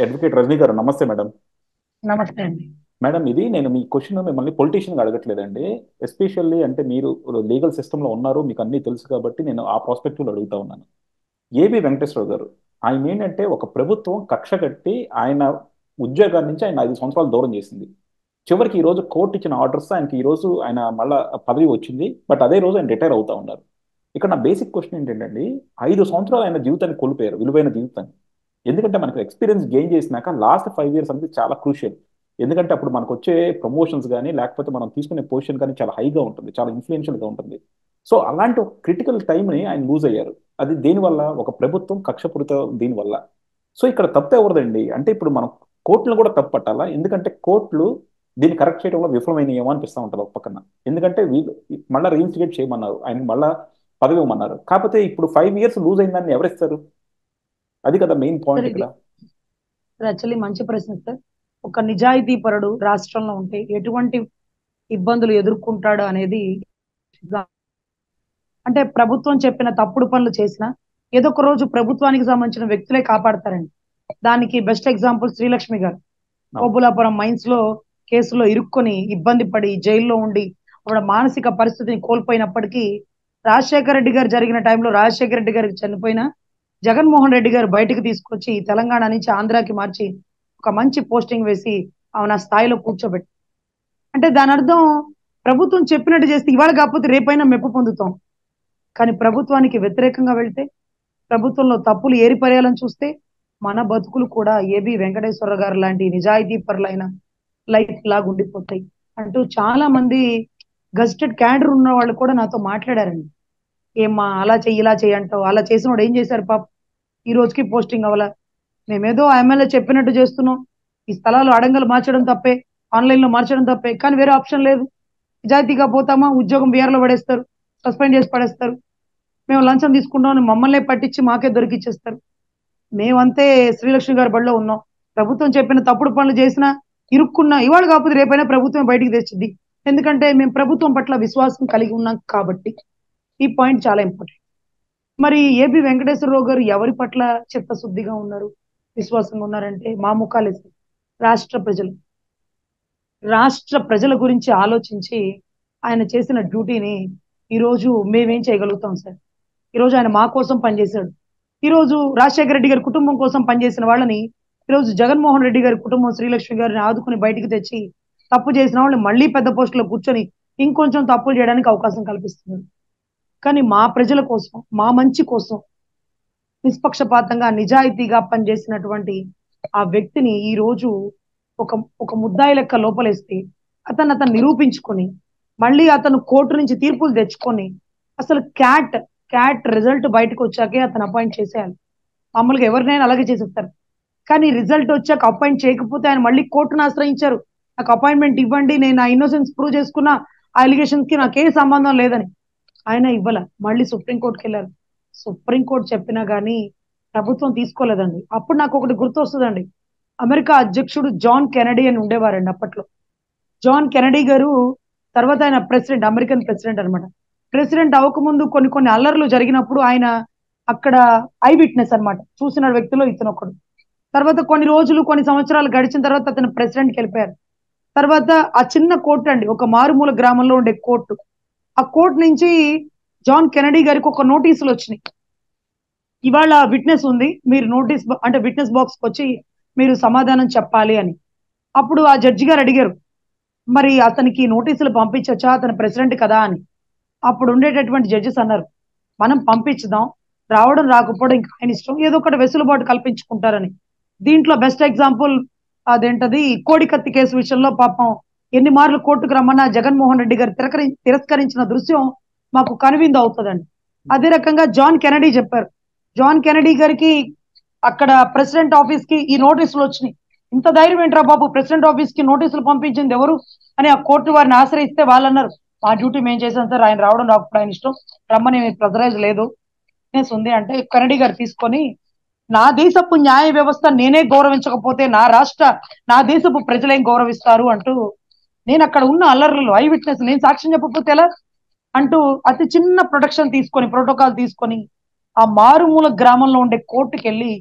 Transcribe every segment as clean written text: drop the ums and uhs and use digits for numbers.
Advocate Rajani గారు నమస్తే madam. నమస్తే అండి. మేడం ఇది నేను మీ క్వశ్చన్ మిమ్మల్ని పొలిటీషియన్గా అడగట్లేదండి. ఎస్పెషల్లీ అంటే మీరు లీగల్ సిస్టంలో ఉన్నారు, మీకు అన్నీ తెలుసు కాబట్టి నేను ఆ ప్రాస్పెక్టివ్లో అడుగుతా ఉన్నాను. ఏబి వెంకటేశ్వర గారు, ఆయన ఏంటంటే ఒక ప్రభుత్వం కక్ష కట్టి ఆయన ఉద్యోగాల నుంచి ఆయన 5 సంవత్సరాలు దూరం చేసింది. చివరికి ఈ రోజు కోర్టు ఇచ్చిన ఆర్డర్స్ ఆయనకి ఈ రోజు ఆయన మళ్ళా పదవి వచ్చింది, బట్ అదే రోజు ఆయన రిటైర్ అవుతా ఉన్నారు. ఇక్కడ నా బేసిక్ క్వశ్చన్ ఏంటంటే 5 సంవత్సరాలు ఆయన జీవితాన్ని కోల్పోయారు, విలువైన జీవితాన్ని. ఎందుకంటే మనకు ఎక్స్పీరియన్స్ గెయిన్ చేసినాక లాస్ట్ 5 ఇయర్స్ అనేది చాలా క్రూషియల్. ఎందుకంటే అప్పుడు మనకు వచ్చే ప్రమోషన్స్ కానీ లేకపోతే మనం తీసుకునే పొజిషన్ కానీ చాలా హైగా ఉంటుంది, చాలా ఇన్ఫ్లుయెన్షియల్గా ఉంటుంది. సో అలాంటి ఒక క్రిటికల్ టైంని ఆయన లూజ్ అయ్యారు. అది దేనివల్ల? ఒక ప్రభుత్వం కక్షపూరిత దీనివల్ల. సో ఇక్కడ తప్పు ఎవరిదండి అంటే ఇప్పుడు మనం కోర్టులను కూడా తప్పు పట్టాలా? ఎందుకంటే కోర్టులు దీన్ని కరెక్ట్ చేయడంలో విఫలమైనయేమో అనిపిస్తూ ఉంటుంది ఒక పక్కన. ఎందుకంటే వీళ్ళు మళ్ళీ రీఇన్స్టిగేట్ చేయమన్నారు, ఆయన మళ్ళా పదవి ఇవ్వమన్నారు. కాకపోతే ఇప్పుడు 5 ఇయర్స్ లూజ్ అయిందని ఎవరిస్తారు? అది కదా మెయిన్ సార్, పాయింట్ ఇది ఇక్కడ. యాక్చువల్లీ మంచి ప్రశ్న సార్. ఒక నిజాయితీ పరుడు రాష్ట్రంలో ఉంటే ఎటువంటి ఇబ్బందులు ఎదుర్కొంటాడు అనేది అంటే ప్రభుత్వం చెప్పిన తప్పుడు పనులు చేసినా ఏదో ఒక రోజు ప్రభుత్వానికి సంబంధించిన వ్యక్తులే కాపాడతారండి. దానికి బెస్ట్ ఎగ్జాంపుల్ శ్రీలక్ష్మి గారు. అవును. ఓబులాపురం మైన్స్ లో కేసులో ఇరుక్కొని ఇబ్బంది పడి జైల్లో ఉండి ఆవిడ మానసిక పరిస్థితిని కోల్పోయినప్పటికీ రాజశేఖర రెడ్డి గారు జరిగిన టైంలో రాజశేఖర రెడ్డి గారికి చనిపోయిన జగన్మోహన్ రెడ్డి గారు బయటకు తీసుకొచ్చి తెలంగాణ నుంచి ఆంధ్రాకి మార్చి ఒక మంచి పోస్టింగ్ వేసి ఆమెను ఆ స్థాయిలో కూర్చోబెట్టి, అంటే దాని అర్థం ప్రభుత్వం చెప్పినట్టు చేస్తే ఇవాళ కాకపోతే రేపైనా మెప్పు పొందుతాం. కానీ ప్రభుత్వానికి వ్యతిరేకంగా వెళ్తే, ప్రభుత్వంలో తప్పులు ఏరిపరేయాలని చూస్తే మన బతుకులు కూడా ఏబి వెంకటేశ్వర గారు లాంటి నిజాయితీ పరులైన లైఫ్ లాగా ఉండిపోతాయి అంటూ చాలా మంది గజిటెడ్ క్యాడర్ ఉన్న వాళ్ళు కూడా నాతో మాట్లాడారండి. ఏమ్మా అలా చెయ్యి ఇలా చెయ్యి అంటావు, అలా చేసిన వాడు ఏం చేశారు పాప, ఈ రోజుకి పోస్టింగ్ అవ్వాల, మేమేదో ఎమ్మెల్యే చెప్పినట్టు చేస్తున్నాం, ఈ స్థలాలు అడంగలు మార్చడం తప్పే, ఆన్లైన్ లో మార్చడం తప్పే, కానీ వేరే ఆప్షన్ లేదు. నిజాయితీగా పోతామా, ఉద్యోగం బీఆర్ లో పడేస్తారు, సస్పెండ్ చేసి పడేస్తారు. మేము లంచం తీసుకుంటామని మమ్మల్ని పట్టించి మాకే దొరికిచ్చేస్తారు. మేమంతే శ్రీలక్ష్మి గారి బడిలో ఉన్నాం. ప్రభుత్వం చెప్పిన తప్పుడు పనులు చేసినా ఇరుక్కున్నా ఇవాళ కాకపోతే రేపైనా ప్రభుత్వం బయటికి తెచ్చింది. ఎందుకంటే మేము ప్రభుత్వం పట్ల విశ్వాసం కలిగి ఉన్నాం కాబట్టి. ఈ పాయింట్ చాలా ఇంపార్టెంట్. మరి ఏబి వెంకటేశ్వరరావు గారు ఎవరి పట్ల చిత్తశుద్ధిగా ఉన్నారు, విశ్వాసంగా ఉన్నారంటే మా ముఖాలే సార్. రాష్ట్ర ప్రజలు రాష్ట్ర ప్రజల గురించి ఆలోచించి ఆయన చేసిన డ్యూటీని ఈరోజు మేమేం చేయగలుగుతాం సార్. ఈరోజు ఆయన మా కోసం పనిచేశాడు. ఈరోజు రాజశేఖర రెడ్డి గారి కుటుంబం కోసం పనిచేసిన వాళ్ళని ఈరోజు జగన్మోహన్ రెడ్డి గారి కుటుంబం శ్రీలక్ష్మి గారిని ఆదుకుని బయటికి తెచ్చి తప్పు చేసిన వాళ్ళని మళ్ళీ పెద్ద పోస్టులో కూర్చొని ఇంకొంచెం తప్పులు చేయడానికి అవకాశం కల్పిస్తున్నారు. కానీ మా ప్రజల కోసం, మా మంచి కోసం నిష్పక్షపాతంగా నిజాయితీగా పనిచేసినటువంటి ఆ వ్యక్తిని ఈ రోజు ఒక ఒక ముద్దాయి లెక్క లోపలేస్తే అతను నిరూపించుకొని మళ్ళీ అతను కోర్టు నుంచి తీర్పులు తెచ్చుకొని అసలు క్యాట్ రిజల్ట్ బయటకు వచ్చాకే అతను అపాయింట్ చేసేయాలి. మామూలుగా ఎవరినైనా అలాగే చేసేస్తారు. కానీ రిజల్ట్ వచ్చాక అపాయింట్ చేయకపోతే ఆయన మళ్ళీ కోర్టును ఆశ్రయించారు. నాకు అపాయింట్మెంట్ ఇవ్వండి, నేను నా ఇన్నోసెన్స్ ప్రూవ్ చేసుకున్నా, ఆ అలిగేషన్స్ కి నాకే సంబంధం లేదని. ఆయన ఇవ్వాల, మళ్ళీ సుప్రీంకోర్టుకి వెళ్ళారు. సుప్రీంకోర్టు చెప్పినా గానీ ప్రభుత్వం తీసుకోలేదండి. అప్పుడు నాకు ఒకటి గుర్తు వస్తుందండి. అమెరికా అధ్యక్షుడు జాన్ కెనడీ అని ఉండేవారండి అప్పట్లో. జాన్ కెనడీ గారు తర్వాత ఆయన ప్రెసిడెంట్, అమెరికన్ ప్రెసిడెంట్ అనమాట. ప్రెసిడెంట్ అవ్వకముందు కొన్ని కొన్ని అల్లర్లు జరిగినప్పుడు ఆయన అక్కడ ఐ విట్నెస్ అనమాట, చూసిన వ్యక్తిలో ఇతను ఒకడు. తర్వాత కొన్ని రోజులు కొన్ని సంవత్సరాలు గడిచిన తర్వాత అతను ప్రెసిడెంట్కి వెళ్ళిపోయారు. తర్వాత ఆ చిన్న కోర్టు అండి, ఒక మారుమూల గ్రామంలో ఉండే కోర్టు, ఆ కోర్టు నుంచి జాన్ కెనడీ గారికి ఒక నోటీసులు వచ్చినాయి. ఇవాళ విట్నెస్ ఉంది, మీరు నోటీస్ అంటే విట్నెస్ బాక్స్ వచ్చి మీరు సమాధానం చెప్పాలి అని. అప్పుడు ఆ జడ్జి గారు అడిగారు, మరి అతనికి నోటీసులు పంపించొచ్చా, అతను ప్రెసిడెంట్ కదా అని. అప్పుడు ఉండేటటువంటి జడ్జెస్ అన్నారు, మనం పంపించుదాం, రావడం రాకపోవడం ఇంకా ఆయన ఇష్టం, ఏదో ఒకటి వెసులుబాటు కల్పించుకుంటారని. దీంట్లో బెస్ట్ ఎగ్జాంపుల్ అదేంటది కోడికత్తి కేసు విషయంలో పాపం ఎన్ని మార్లు కోర్టుకు రమ్మన్నా జగన్మోహన్ రెడ్డి గారు తిరస్కరించిన దృశ్యం మాకు కనువిందు అవుతుందండి. అదే రకంగా జాన్ కెనడీ చెప్పారు. జాన్ కెనడీ గారికి అక్కడ ప్రెసిడెంట్ ఆఫీస్ కి ఈ నోటీసులు వచ్చినాయి. ఇంత ధైర్యం ఏంట్రా బాబు, ప్రెసిడెంట్ ఆఫీస్ కి నోటీసులు పంపించింది ఎవరు అని ఆ కోర్టు వారిని ఆశ్రయిస్తే వాళ్ళు అన్నారు, మా డ్యూటీ మేము చేసాం సార్, ఆయన రావడం రాకపోవడం ఆయన ఇష్టం, రమ్మని ప్రెజరైజ్ లేదు ఉంది అంటే కెనడీ గారు తీసుకొని, నా దేశపు న్యాయ వ్యవస్థ నేనే గౌరవించకపోతే నా దేశపు ప్రజలేం గౌరవిస్తారు అంటూ, నేను అక్కడ ఉన్న అల్లర్లలో ఐ విట్నెస్, నేను సాక్ష్యం చెప్పకపోతే ఎలా అంటూ అతి చిన్న ప్రొటెక్షన్ తీసుకొని, ప్రోటోకాల్ తీసుకొని ఆ మారుమూల గ్రామంలో ఉండే కోర్టుకి వెళ్ళి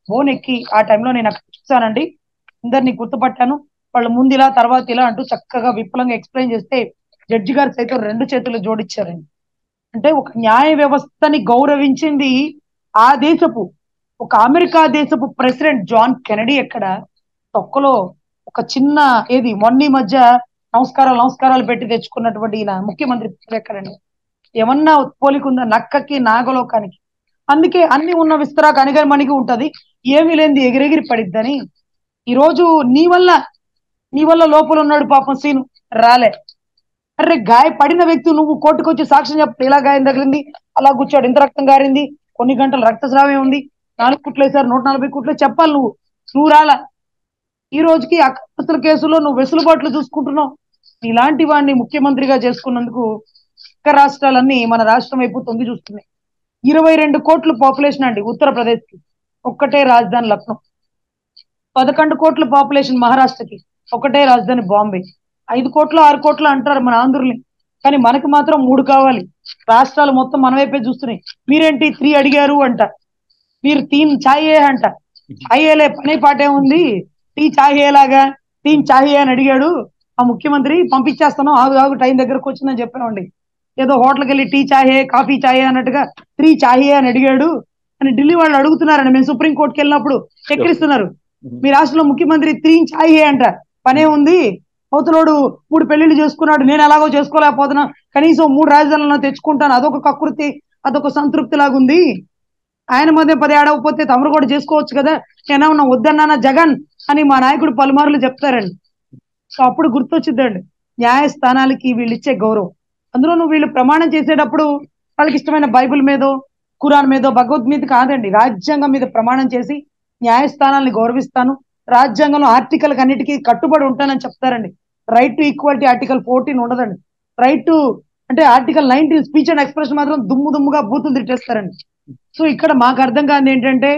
బోన్ ఎక్కి ఆ టైంలో నేను అక్కడ చూసానండి. అందరినీ గుర్తుపట్టాను. వాళ్ళు ముందు ఇలా తర్వాత ఇలా అంటూ చక్కగా విపులంగా ఎక్స్ప్లెయిన్ చేస్తే జడ్జి గారు సైతం 2 చేతులు జోడించారండి. అంటే ఒక న్యాయ వ్యవస్థని గౌరవించింది ఆ దేశపు ఒక అమెరికా దేశపు ప్రెసిడెంట్ జాన్ కెనడీ ఎక్కడ, తొక్కలో ఒక చిన్న ఏది మొన్న ఈ మధ్య నమస్కారాలు నమస్కారాలు పెట్టి తెచ్చుకున్నటువంటి ఈయన ముఖ్యమంత్రి పేరు ఎక్కడండి? ఏమన్నా పోలికుందా నక్కకి నాగలోకానికి? అందుకే అన్ని ఉన్న విస్తరాకు అణిగమణిగి ఉంటది, ఏమీ లేనిది ఎగిరెగిరి పడిద్దని. ఈ రోజు నీ వల్ల లోపల ఉన్నాడు పాపం సీను, రాలే. అరే గాయపడిన వ్యక్తి నువ్వు కోర్టుకు వచ్చి సాక్ష్యం చెప్పి ఇలా గాయం తగిలింది, అలా కూర్చోడు, ఇంత రక్తం గారింది, కొన్ని గంటల రక్తస్రావం ఉంది, 4 కుట్లు వేశారు, 140 కుట్లు చెప్పాలి. నువ్వు రాలా. ఈ రోజుకి అక్రమస్తుల కేసులో నువ్వు వెసులుబాట్లు చూసుకుంటున్నావు. ఇలాంటి వాడిని ముఖ్యమంత్రిగా చేసుకున్నందుకు ఇతర రాష్ట్రాలన్నీ మన రాష్ట్రం వైపు తొంగి చూస్తున్నాయి. 22 కోట్ల పాపులేషన్ అండి ఉత్తరప్రదేశ్ కి, ఒక్కటే రాజధాని లక్నో. 11 కోట్ల పాపులేషన్ మహారాష్ట్రకి, ఒకటే రాజధాని బాంబే. 5 కోట్ల 6 కోట్ల అంటారు మన ఆంధ్రుల్ని, కానీ మనకి మాత్రం 3 కావాలి. రాష్ట్రాలు మొత్తం మన వైపే చూస్తున్నాయి. మీరేంటి 3 అడిగారు అంట, మీరు 3 చాయే అంట. చాయేలే పని పాటే ఉంది, టీ చాయేలాగా 3 చాయే అని అడిగాడు ఆ ముఖ్యమంత్రి. పంపించేస్తాను, ఆగు ఆగు టైం దగ్గరకు వచ్చిందని చెప్పామండి. ఏదో హోటల్కి వెళ్ళి టీ చాయే కాఫీ చాయే అన్నట్టుగా 3 చాయే అని అడిగాడు అని ఢిల్లీ వాళ్ళు అడుగుతున్నారండి. మేము సుప్రీంకోర్టుకి వెళ్ళినప్పుడు ఎక్కిరిస్తున్నారు. మీ రాష్ట్రంలో ముఖ్యమంత్రి 3 చాయే అంట, పనే ఉంది, అవతలోడు 3 పెళ్లిళ్ళు చేసుకున్నాడు, నేను ఎలాగో చేసుకోలేకపోతున్నా, కనీసం 3 రాజధానులను తెచ్చుకుంటాను, అదొక కకృతి, అదొక సంతృప్తి లాగుంది. ఆయన మధ్య 10 ఏడవపోతే తమరు కూడా చేసుకోవచ్చు కదా, నేనేమన్నా వద్దన్నానా జగన్ అని మా నాయకుడు పలుమార్లు చెప్తారండి. సో అప్పుడు గుర్తొచ్చిద్దండి న్యాయస్థానాలకి వీళ్ళు ఇచ్చే గౌరవం. అందులోనూ వీళ్ళు ప్రమాణం చేసేటప్పుడు వాళ్ళకి ఇష్టమైన బైబిల్ మీదో ఖురాన్ మీదో భగవద్గీత కాదండి, రాజ్యాంగం మీద ప్రమాణం చేసి న్యాయస్థానాన్ని గౌరవిస్తాను, రాజ్యాంగంలో ఆర్టికల్ అన్నిటికీ కట్టుబడి ఉంటానని చెప్తారండి. రైట్ టు ఈక్వాలిటీ ఆర్టికల్ 14 ఉండదండి. రైట్ టు అంటే ఆర్టికల్ 19 స్పీచ్ అండ్ ఎక్స్ప్రెషన్ మాత్రం దుమ్ముగా బూతులు తిట్టేస్తారండి. సో ఇక్కడ మాకు అర్థం కాదు ఏంటంటే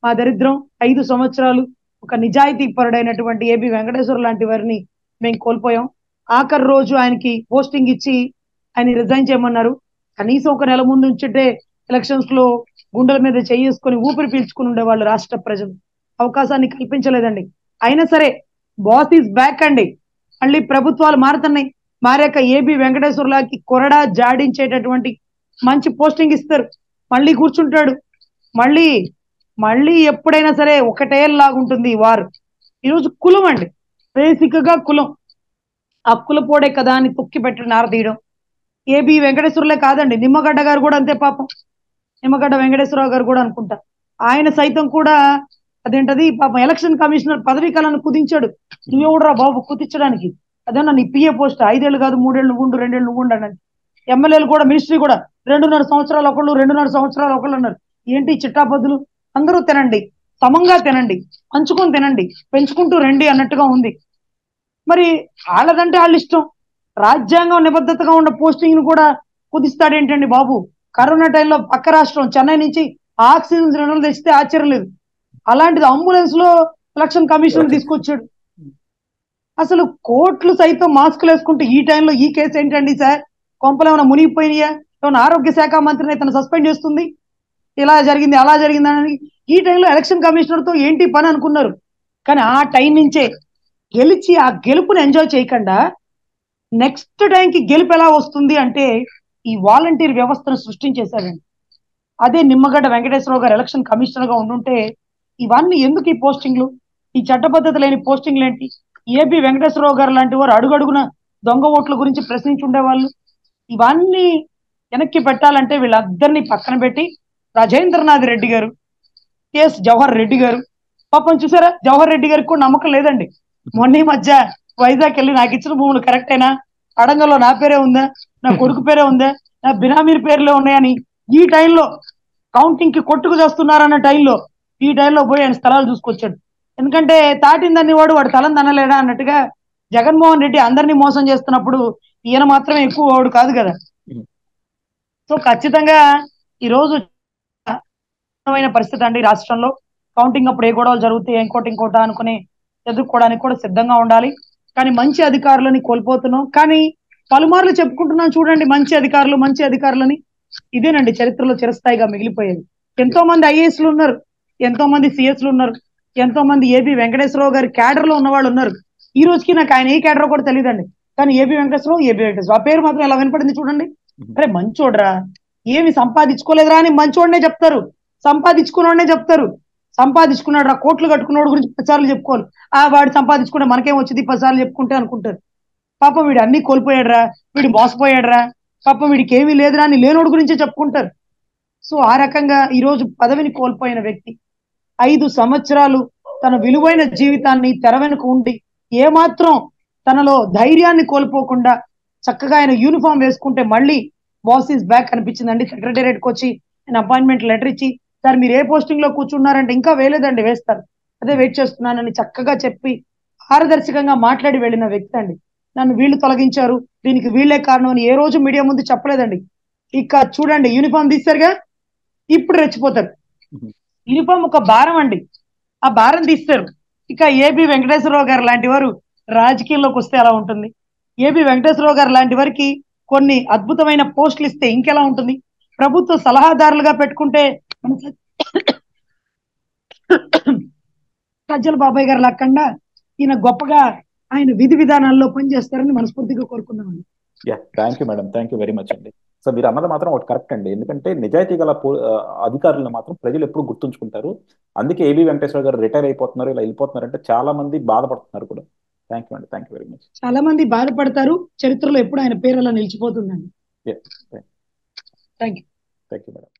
మా దరిద్రం 5 సంవత్సరాలు ఒక నిజాయితీ పరుడైనటువంటి ఏబి వెంకటేశ్వర లాంటి వారిని మేము కోల్పోయాం. ఆఖరి రోజు ఆయనకి పోస్టింగ్ ఇచ్చి ఆయన రిజైన్ చేయమన్నారు. కనీసం ఒక నెల ముందు ఉంచుంటే ఎలక్షన్స్ లో గుండెల మీద చేసుకొని ఊపిరి పీల్చుకుని ఉండేవాళ్ళు రాష్ట్ర ప్రజలు. అవకాశాన్ని కల్పించలేదండి. అయినా సరే బాస్ ఈజ్ బ్యాక్ అండి. మళ్ళీ ప్రభుత్వాలు మారుతున్నాయి. మారాక ఏబి వెంకటేశ్వర్లకి కొరడా జాడించేటటువంటి మంచి పోస్టింగ్ ఇస్తారు, మళ్ళీ కూర్చుంటాడు. మళ్ళీ మళ్ళీ ఎప్పుడైనా సరే ఒకటే లాగుంటుంది ఈ వారు. ఈరోజు కులం అండి, బేసిక్ గా కులం, ఆ కులపోడే కదా అని తొక్కి పెట్టి నారదీయడం. ఏబి వెంకటేశ్వర్లే కాదండి, నిమ్మగడ్డ గారు కూడా అంతే పాపం. నిమ్మగడ్డ వెంకటేశ్వరరావు గారు కూడా అనుకుంటా, ఆయన సైతం కూడా అదేంటది పాపం ఎలక్షన్ కమిషనర్ పదవీ కాలాన్ని కుదించాడు. నువ్వెవడరా బాబు కుదించడానికి, అదేనా నీ పిఏ పోస్ట్, 5 ఏళ్ళు కాదు 3 ఏళ్ళు నువ్వు ఉండు, 2 ఏళ్ళు నువ్వు ఉండని. ఎమ్మెల్యేలు కూడా మినిస్ట్రీ కూడా 2.5 సంవత్సరాలు ఒకళ్ళు, 2.5 సంవత్సరాలు ఒకళ్ళు అన్నారు. ఏంటి చిట్టాబద్దులు? అందరూ తినండి, సమంగా తినండి, పంచుకొని తినండి, పెంచుకుంటూ రండి అన్నట్టుగా ఉంది. మరి వాళ్ళదంటే వాళ్ళ ఇష్టం. రాజ్యాంగం నిబద్ధతగా ఉన్న పోస్టింగ్ ను కూడా కుదిస్తాడేంటండి బాబు? కరోనా టైంలో పక్క రాష్ట్రం చెన్నై నుంచి ఆక్సిజన్ సిలిండర్లు తెచ్చితే ఆశ్చర్యం లేదు, అలాంటిది అంబులెన్స్ లో ఎలక్షన్ కమిషన్ తీసుకొచ్చాడు. అసలు కోర్టులు సైతం మాస్కులు వేసుకుంటూ ఈ టైంలో ఈ కేసు ఏంటండి సార్? కొంపలు ఏమైనా మునిగిపోయినాయా? ఏమైనా ఆరోగ్య శాఖ మంత్రిని ఇతను సస్పెండ్ చేస్తుంది, ఇలా జరిగింది అలా జరిగింది అని ఈ టైంలో ఎలక్షన్ కమిషనర్ తో ఏంటి పని అనుకున్నారు. కానీ ఆ టైం నుంచే గెలిచి ఆ గెలుపుని ఎంజాయ్ చేయకుండా నెక్స్ట్ టైంకి గెలుపు ఎలా వస్తుంది అంటే ఈ వాలంటీర్ వ్యవస్థను సృష్టించేశారండి. అదే నిమ్మగడ్డ వెంకటేశ్వరరావు గారు ఎలక్షన్ కమిషనర్ గా ఉండుంటే ఇవన్నీ ఎందుకు ఈ పోస్టింగ్లు, ఈ చట్టబద్ధత లేని పోస్టింగ్లు ఏంటి? ఏబి వెంకటేశ్వరరావు గారు లాంటి వారు అడుగడుగున దొంగ ఓట్ల గురించి ప్రశ్నించి ఉండేవాళ్ళు. ఇవన్నీ వెనక్కి పెట్టాలంటే వీళ్ళందరినీ పక్కన పెట్టి రాజేంద్రనాథ్ రెడ్డి గారు, ఎస్ జవహర్ రెడ్డి గారు, పాపం చూసారా జవహర్ రెడ్డి గారికి కూడా నమ్మకం లేదండి. మొన్న ఈ మధ్య వైజాగ్ వెళ్ళి నాకు ఇచ్చిన భూములు కరెక్టేనా, అడంగల్లో నా పేరే ఉందా, నా కొడుకు పేరే ఉందా, నా బినామీర్ పేర్లే ఉన్నాయని ఈ టైంలో కౌంటింగ్ కి కొట్టుకు చేస్తున్నారన్న టైంలో ఈ టైంలో పోయి ఆయన స్థలాలు చూసుకొచ్చాడు. ఎందుకంటే తాటిందని వాడు తలం తనలేడా అన్నట్టుగా జగన్మోహన్ రెడ్డి అందరినీ మోసం చేస్తున్నప్పుడు ఈయన మాత్రమే ఎక్కువ వాడు కాదు కదా. సో ఖచ్చితంగా ఈరోజు పరిస్థితి అండి రాష్ట్రంలో. కౌంటింగ్ అప్పుడు ఏ గొడవలు జరుగుతాయి ఇంకోటి అనుకుని ఎదుర్కోవడానికి కూడా సిద్ధంగా ఉండాలి. కానీ మంచి అధికారులని కోల్పోతున్నాం. కానీ పలుమార్లు చెప్పుకుంటున్నాం చూడండి, మంచి అధికారులని. ఇదేనండి చరిత్రలో చిరస్థాయిగా మిగిలిపోయేది. ఎంతో మంది ఐఏఎస్లు ఉన్నారు, ఎంతో మంది సిఎస్లు ఉన్నారు, ఎంతో మంది ఏబి వెంకటేశ్వరరావు గారి క్యాడర్ లో ఉన్న వాళ్ళు ఉన్నారు. ఈ రోజుకి నాకు ఆయన ఏ క్యాడర్ కూడా తెలియదండి, కానీ ఏబి వెంకటేశ్వరరావు ఆ పేరు మాత్రం ఎలా వినపడింది చూడండి. అరే మంచోడ్రా, ఏమి సంపాదించుకోలేదురా అని మంచోడనే చెప్తారు, సంపాదించుకున్నోడనే చెప్తారు. సంపాదించుకున్నాడు రా, కోట్లు కట్టుకున్నాడు గురించి 10 సార్లు చెప్పుకోవాలి. వాడు సంపాదించుకుంటే మనకేం వచ్చింది 10 సార్లు చెప్పుకుంటే అనుకుంటారు. పాపం వీడు అన్ని కోల్పోయాడురా, వీడు మోసపోయాడురా, పాపం వీడికి ఏమీ లేదురా అని లేనోడు గురించే చెప్పుకుంటారు. సో ఆ రకంగా ఈ రోజు పదవిని కోల్పోయిన వ్యక్తి 5 సంవత్సరాలు తన విలువైన జీవితాన్ని తెర వెనుక ఉండి ఏమాత్రం తనలో ధైర్యాన్ని కోల్పోకుండా చక్కగా ఆయన యూనిఫామ్ వేసుకుంటే మళ్ళీ బాస్ ఈస్ బ్యాక్ అనిపించిందండి. సెక్రటేరియట్కి వచ్చి ఆయన అపాయింట్మెంట్ లెటర్ ఇచ్చి, సార్ మీరు ఏ పోస్టింగ్ లో కూర్చున్నారంటే ఇంకా వేయలేదండి, వేస్తారు, అదే వెయిట్ చేస్తున్నానని చక్కగా చెప్పి పారదర్శకంగా మాట్లాడి వెళ్ళిన వ్యక్తి అండి. నన్ను వీళ్ళు తొలగించారు, దీనికి వీళ్ళే కారణం అని ఏ రోజు మీడియా ముందు చెప్పలేదండి. ఇక చూడండి యూనిఫామ్ తీస్తారుగా, ఇప్పుడు రెచ్చిపోతారు. యూనిఫామ్ ఒక భారం అండి, ఆ భారం తీస్తారు. ఇక ఏబి వెంకటేశ్వరరావు గారు లాంటి వారు రాజకీయాల్లోకి వస్తే ఎలా ఉంటుంది, ఏబి వెంకటేశ్వరరావు గారు లాంటి వారికి కొన్ని అద్భుతమైన పోస్టులు ఇస్తే ఇంకెలా ఉంటుంది, ప్రభుత్వ సలహాదారులుగా పెట్టుకుంటే సజ్జల బాబాయ్ గారు లాకుండా ఈయన గొప్పగా ఆయన విధి విధానాల్లో పనిచేస్తారని మనస్ఫూర్తిగా కోరుకున్నామండి. Thank you madam, thank you very much అండి. సో మీరు అన్నది మాత్రం ఒకటి కరెక్ట్ అండి, ఎందుకంటే నిజాయితీ గల అధికారులను మాత్రం ప్రజలు ఎప్పుడు గుర్తుంచుకుంటారు. అందుకే ఏబి వెంకటేశ్వర గారు రిటైర్ అయిపోతున్నారు, ఇలా వెళ్ళిపోతున్నారు అంటే చాలా మంది బాధపడుతున్నారు కూడా. థ్యాంక్ యూ అండి, థ్యాంక్ యూ వెరీ మచ్. చాలా మంది బాధపడతారు, చరిత్రలో ఎప్పుడు ఆయన పేరు అలా నిలిచిపోతుందండి. Thank thank you. You madam.